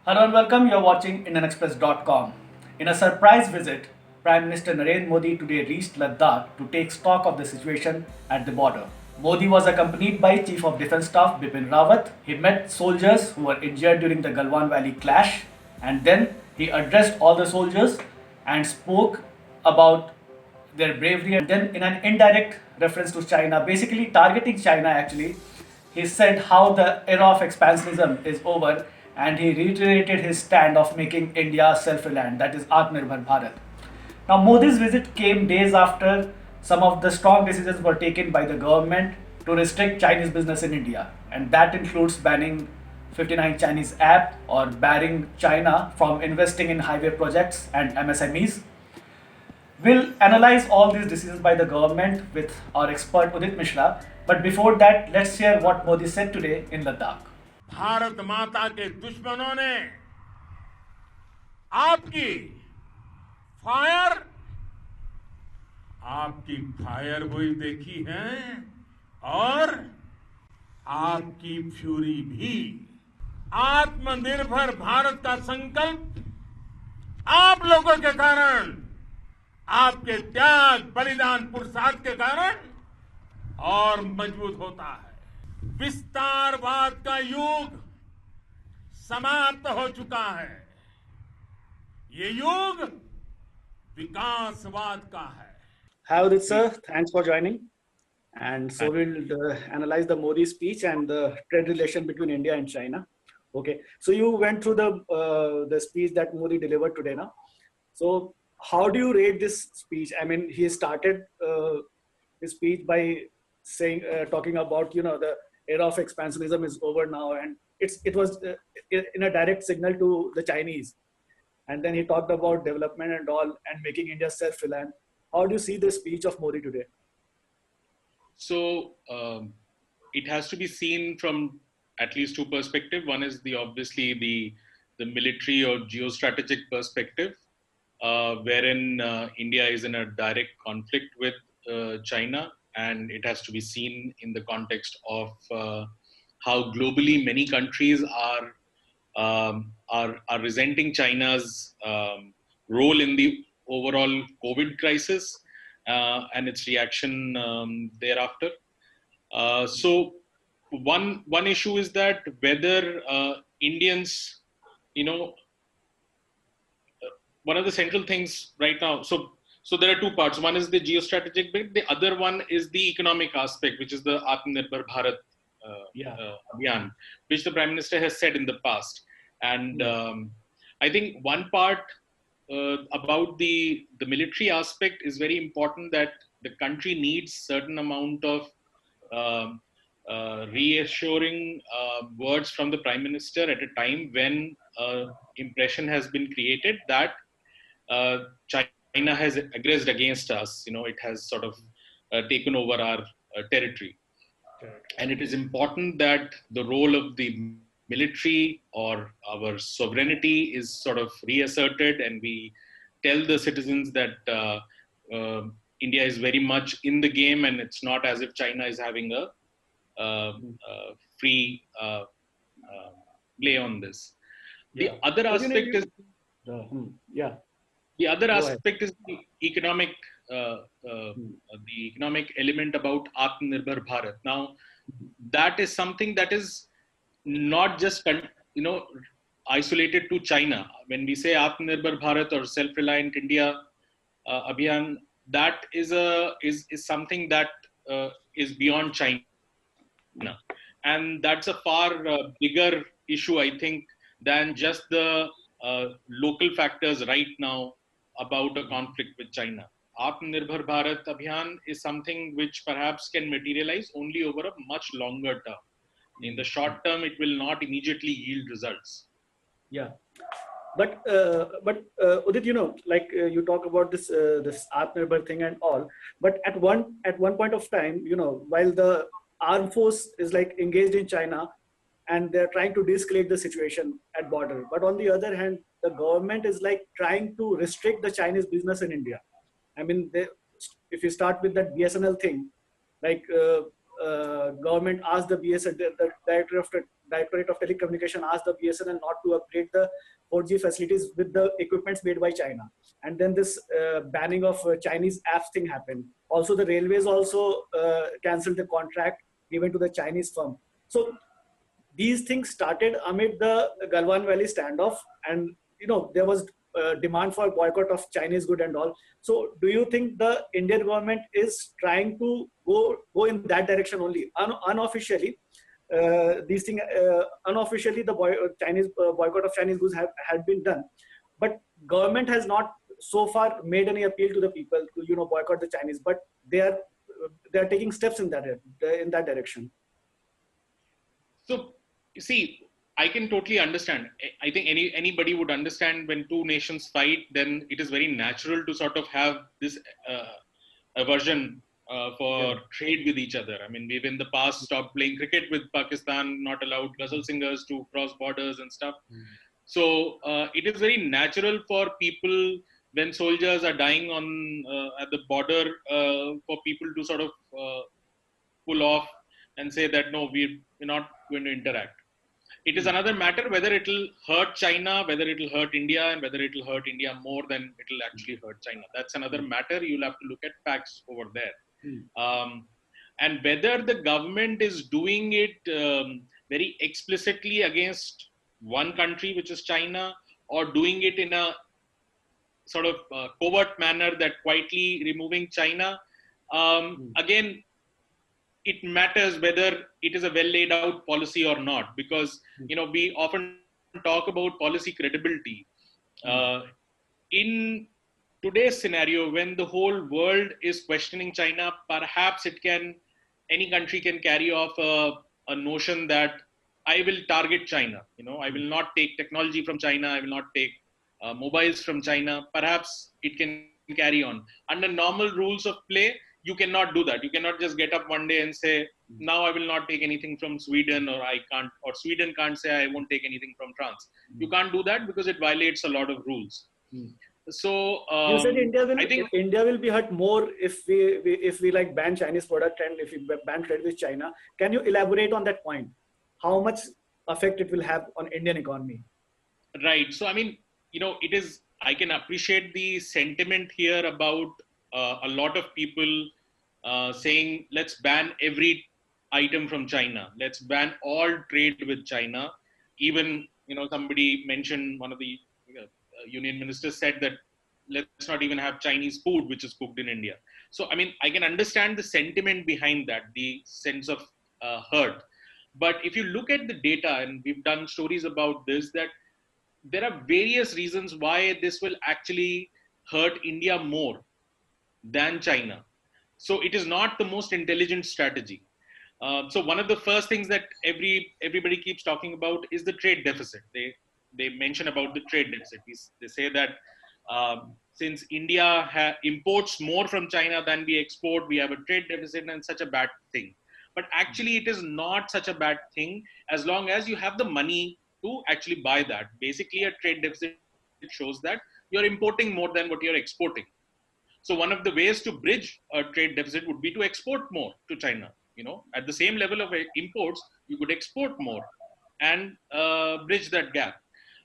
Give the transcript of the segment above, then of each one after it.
Hello and welcome. You're watching IndianExpress.com. In a surprise visit, Prime Minister Narendra Modi today reached Ladakh to take stock of the situation at the border. Modi was accompanied by Chief of Defence Staff Bipin Rawat. He met soldiers who were injured during the Galwan Valley clash, and then he addressed all the soldiers and spoke about their bravery, and then in an indirect reference to China, basically targeting China actually, he said how the era of expansionism is over, and he reiterated his stand of making India self-reliant, that is Atmanirbhar Bharat. Now Modi's visit came days after some of the strong decisions were taken by the government to restrict Chinese business in India, and that includes banning 59 Chinese app or barring China from investing in highway projects and MSMEs. We'll analyze all these decisions by the government with our expert Udit Mishra. But before that, let's hear what Modi said today in Ladakh. Bharat माता के दुश्मनों ने आपकी fire आपकी fire हुई देखी है और आपकी फ्यूरी भी। आत्मनिर्भर भारत का संकल्प आप लोगों के कारण, आपके त्याग बलिदान पुरुषार्थ के कारण और मजबूत होता है। विस्तारवाद का युग समाप्त हो चुका है। ये युग विकासवाद का है। Hi Udit sir, thanks for joining. And so we'll analyze the Modi speech and the trade relation between India and China. Okay, so you went through the speech that Modi delivered today, now. So how do you rate this speech? I mean, he started his speech by saying, talking about the era of expansionism is over now, and it was in a direct signal to the Chinese. And then he talked about development and all, and making India self-reliant. How do you see the speech of Modi today? So it has to be seen from at least two perspectives. One is obviously the military or geostrategic perspective, wherein India is in a direct conflict with China, and it has to be seen in the context of how globally many countries are resenting China's role in the overall COVID crisis and its reaction thereafter. So one issue is that whether Indians, one of the central things right now. So there are two parts. One is the geostrategic bit. The other one is the economic aspect, which is the Atmanirbhar Bharat Abhiyan, which the Prime Minister has said in the past. And I think one part about the military aspect is very important, that the country needs certain amount of reassuring words from the Prime Minister at a time when impression has been created that China has aggressed against us. It has sort of taken over our territory. And it is important that the role of the military or our sovereignty is sort of reasserted, and we tell the citizens that India is very much in the game, and it's not as if China is having a free play on this. The other aspect is the other aspect is the economic element about Atmanirbhar Bharat. Now, that is something that is not just isolated to China. When we say Atmanirbhar Bharat or self-reliant India Abhiyan, that is something that is beyond China, and that's a far bigger issue, I think, than just the local factors right now about a conflict with China. Atmanirbhar Bharat Abhiyan is something which perhaps can materialize only over a much longer term. In the short term, it will not immediately yield results. Yeah, but Udit, you talk about this Atmanirbhar thing and all. But at one point of time, while the armed force is like engaged in China, and they're trying to de-escalate the situation at border. But on the other hand, the government is like trying to restrict the Chinese business in India. I mean, if you start with that BSNL thing, like government asked the Directorate of Telecommunication asked the BSNL not to upgrade the 4G facilities with the equipments made by China. And then this banning of Chinese apps thing happened. Also, the railways also cancelled the contract given to the Chinese firm. So these things started amid the Galwan Valley standoff, and there was demand for boycott of Chinese good and all. So do you think the Indian government is trying to go in that direction only? Unofficially, these things unofficially the Chinese boycott of Chinese goods had been done, but government has not so far made any appeal to the people to boycott the Chinese, but they are taking steps in that direction. So you see, I can totally understand. I think anybody would understand when two nations fight, then it is very natural to sort of have this aversion for trade with each other. I mean, we've in the past stopped playing cricket with Pakistan, not allowed ghazal singers to cross borders and stuff. So it is very natural for people, when soldiers are dying at the border, for people to sort of pull off and say that no, we're not going to interact. It is another matter whether it will hurt China, whether it will hurt India, and whether it will hurt India more than it will actually hurt China. That's another matter. You'll have to look at facts over there. And whether the government is doing it very explicitly against one country, which is China, or doing it in a sort of covert manner that quietly removing China, again, it matters whether it is a well laid out policy or not, because we often talk about policy credibility. In today's scenario, when the whole world is questioning China, perhaps any country can carry off a notion that I will target China. I will not take technology from China. I will not take mobiles from China. Perhaps it can carry on. Under normal rules of play, you cannot do that. You cannot just get up one day and say, now I will not take anything from Sweden, or Sweden can't say I won't take anything from France. You can't do that because it violates a lot of rules. So you said India will be hurt more if we like ban Chinese product and if we ban trade with China. Can you elaborate on that point? How much effect it will have on Indian economy? Right. So I mean, I can appreciate the sentiment here about a lot of people saying, let's ban every item from China. Let's ban all trade with China. Even, somebody mentioned, one of the union ministers said that let's not even have Chinese food, which is cooked in India. So, I mean, I can understand the sentiment behind that, the sense of hurt. But if you look at the data, and we've done stories about this, that there are various reasons why this will actually hurt India more than China. So it is not the most intelligent strategy. So one of the first things that everybody keeps talking about is the trade deficit. They mention about the trade deficit. They say that since India imports more from China than we export, we have a trade deficit, and such a bad thing. But actually, it is not such a bad thing as long as you have the money to actually buy that. Basically, a trade deficit shows that you're importing more than what you're exporting. So one of the ways to bridge a trade deficit would be to export more to China. At the same level of imports, you could export more and bridge that gap.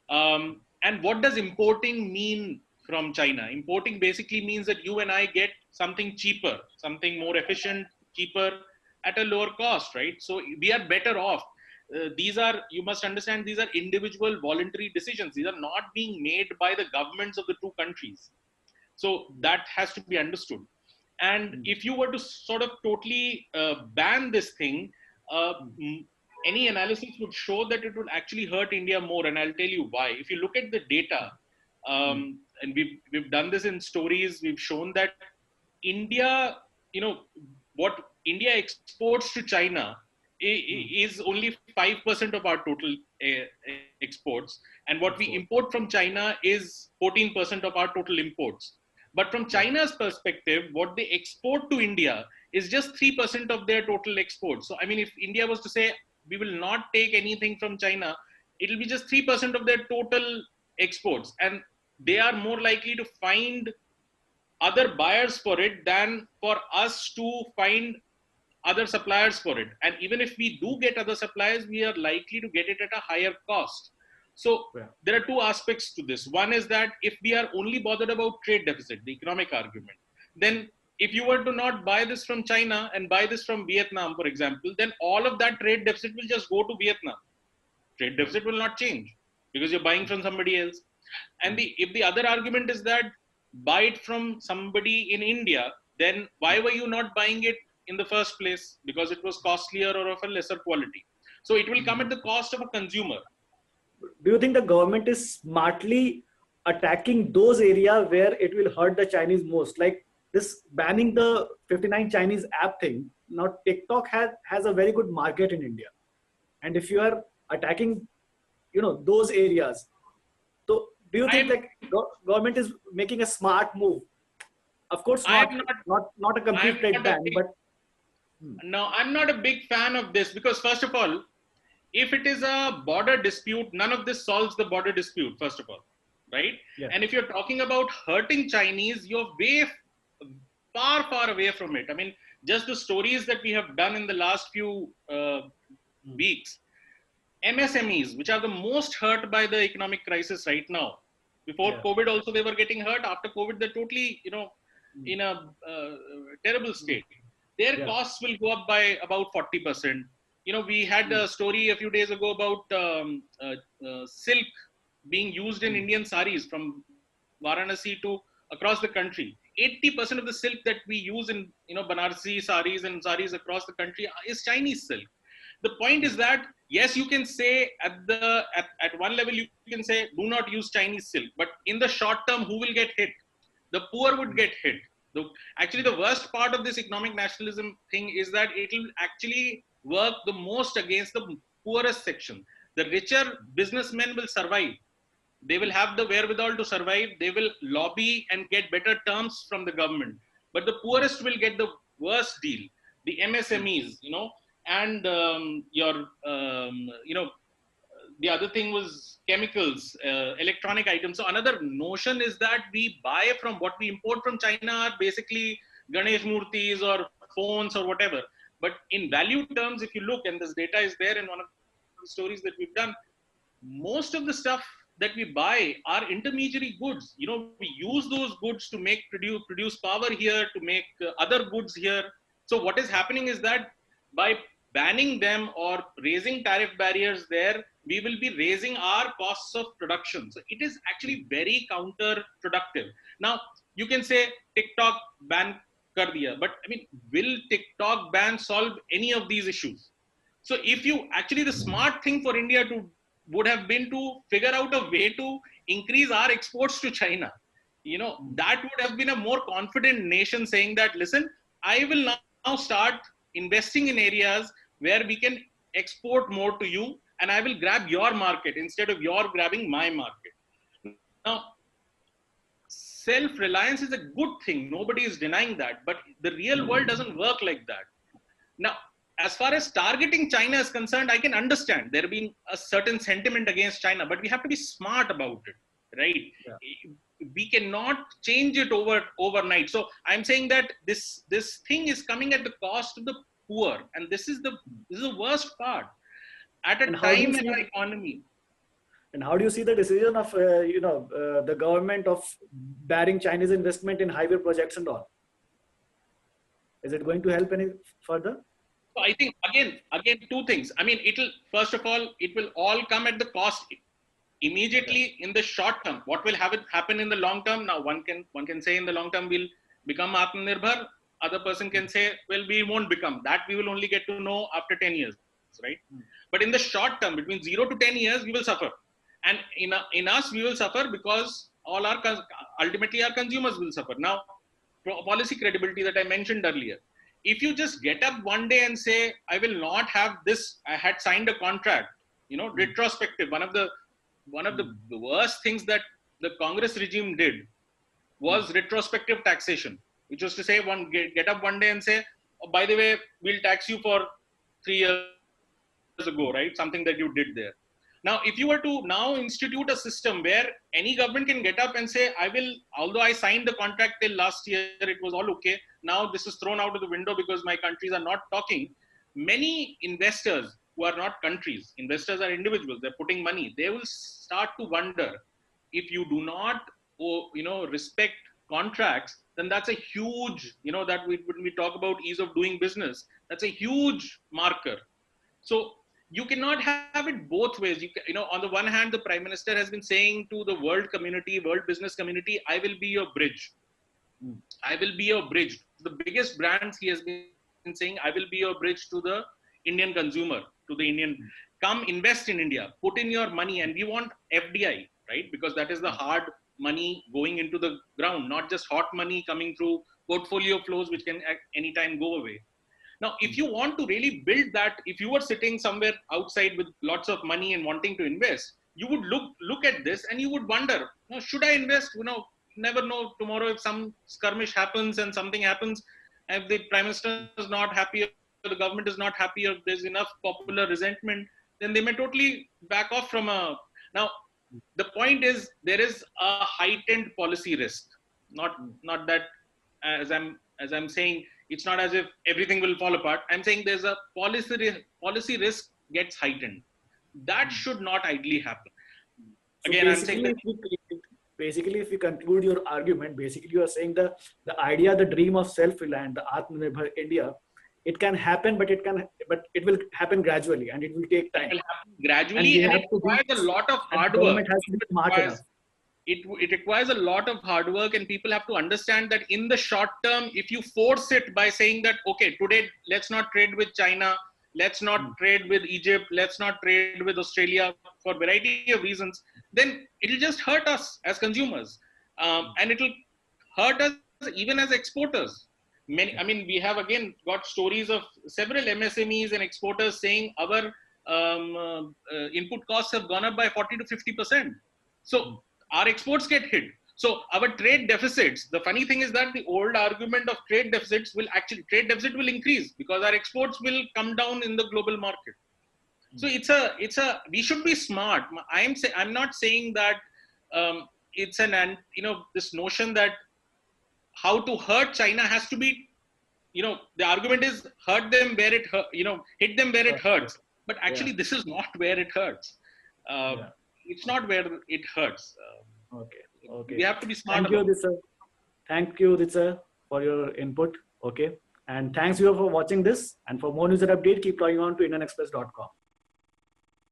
And what does importing mean from China? Importing basically means that you and I get something cheaper, something more efficient, cheaper at a lower cost, right? So we are better off. You must understand, these are individual voluntary decisions. These are not being made by the governments of the two countries. So that has to be understood. And if you were to sort of totally ban this thing, any analysis would show that it would actually hurt India more. And I'll tell you why. If you look at the data, and we've done this in stories, we've shown that India, what India exports to China is only 5% of our total exports. And what we import from China is 14% of our total imports. But from China's perspective, what they export to India is just 3% of their total exports. So, I mean, if India was to say, we will not take anything from China, it will be just 3% of their total exports. And they are more likely to find other buyers for it than for us to find other suppliers for it. And even if we do get other suppliers, we are likely to get it at a higher cost. So there are two aspects to this. One is that if we are only bothered about trade deficit, the economic argument, then if you were to not buy this from China and buy this from Vietnam, for example, then all of that trade deficit will just go to Vietnam. Trade deficit will not change because you're buying from somebody else. And if the other argument is that buy it from somebody in India, then why were you not buying it in the first place? Because it was costlier or of a lesser quality. So it will come at the cost of a consumer. Do you think the government is smartly attacking those areas where it will hurt the Chinese most? Like this banning the 59 Chinese app thing. Now TikTok has a very good market in India. And if you are attacking, those areas, so do you think like government is making a smart move? Of course, not a complete trade ban, but no, I'm not a big fan of this because first of all, if it is a border dispute, none of this solves the border dispute, first of all, right? Yeah. And if you're talking about hurting Chinese, you're far, far away from it. I mean, just the stories that we have done in the last few weeks, MSMEs, which are the most hurt by the economic crisis right now. Before COVID also, they were getting hurt. After COVID, they're totally, in a terrible state. Their costs will go up by about 40%. We had a story a few days ago about silk being used in Indian saris from Varanasi to across the country. 80% of the silk that we use in Banarsi saris and saris across the country is Chinese silk. The point is that yes, you can say at one level you can say do not use Chinese silk, but in the short term, who will get hit? The poor would get hit. Actually, the worst part of this economic nationalism thing is that it will actually work the most against the poorest section. The richer businessmen will survive. They will have the wherewithal to survive. They will lobby and get better terms from the government. But the poorest will get the worst deal. The MSMEs, and the other thing was chemicals, electronic items. So another notion is that we buy from what we import from China are basically Ganesh Murtis or phones or whatever. But in value terms, if you look, and this data is there in one of the stories that we've done, most of the stuff that we buy are intermediary goods. We use those goods to produce power here, to make other goods here. So what is happening is that by banning them or raising tariff barriers there, we will be raising our costs of production. So it is actually very counterproductive. Now, you can say TikTok ban kar diya, but I mean, will TikTok ban solve any of these issues? So if the smart thing for India would have been to figure out a way to increase our exports to China. That would have been a more confident nation saying that, listen, I will now start investing in areas where we can export more to you and I will grab your market instead of your grabbing my market. Now, self-reliance is a good thing. Nobody is denying that, but the real world doesn't work like that. Now, as far as targeting China is concerned, I can understand there being a certain sentiment against China, but we have to be smart about it, right? Yeah. We cannot change it overnight. So I'm saying that this thing is coming at the cost of the poor, and this is the worst part. At a time in our economy. And how do you see the decision of the government of barring Chinese investment in highway projects and all? Is it going to help any further? So I think again two things. I mean, first of all, it will all come at the cost immediately in the short term. What will happen in the long term? Now, one can say in the long term we'll become Atmanirbhar. Other person can say, well, we won't become. That we will only get to know after 10 years, right? But in the short term, between 0 to 10 years, we will suffer. And in us, we will suffer because ultimately our consumers will suffer. Now, policy credibility that I mentioned earlier. If you just get up one day and say, I will not have this, I had signed a contract, retrospective. One of the worst things that the Congress regime did was retrospective taxation, which was to say, get up one day and say, oh, by the way, we'll tax you for 3 years ago, right? Something that you did there. Now, if you were to now institute a system where any government can get up and say, although I signed the contract till last year, it was all okay. Now this is thrown out of the window because my countries are not talking. Many investors who are not countries, investors are individuals, they're putting money. They will start to wonder, if you do not, respect contracts, then that's a huge, that when we talk about ease of doing business, that's a huge marker. So you cannot have it both ways. On the one hand, the Prime Minister has been saying to the world community, world business community, I will be your bridge. I will be your bridge. The biggest brands, he has been saying, I will be your bridge to the Indian consumer, to the Indian, come invest in India, put in your money, and we want FDI, right? Because that is the hard money going into the ground, not just hot money coming through portfolio flows, which can at any time go away. Now, if you want to really build that, if you were sitting somewhere outside with lots of money and wanting to invest, you would look at this and you would wonder, should I invest? Never know tomorrow if some skirmish happens and something happens, if the Prime Minister is not happy, or the government is not happy, or there's enough popular resentment, then they may totally back off from Now, the point is, there is a heightened policy risk. Not that, as I'm saying, it's not as if everything will fall apart. I'm saying there's a policy risk gets heightened. That should not ideally happen. Again, I'm saying that basically, if we conclude your argument, basically you are saying the idea, the dream of self-reliant, the Atmanirbhar India, it can happen, but it will happen gradually and it will take time. It will happen gradually, and it requires a lot of hard work. It requires a lot of hard work, and people have to understand that in the short term, if you force it by saying that, okay, today, let's not trade with China, let's not trade with Egypt, let's not trade with Australia for a variety of reasons, then it'll just hurt us as consumers. And it'll hurt us even as exporters. We have again got stories of several MSMEs and exporters saying our input costs have gone up by 40 to 50%. So our exports get hit. So our trade deficits, the funny thing is that the old argument of trade deficit will increase because our exports will come down in the global market. So we should be smart. I'm not saying that this notion that how to hurt China has to be, the argument is hurt them where it hit them where it hurts. But actually, this is not where it hurts. It's not where it hurts. Okay. We have to be smart. Thank you, Ditsa, for your input. Okay. And thanks you for watching this. And for more news and update, keep logging on to IndianExpress.com.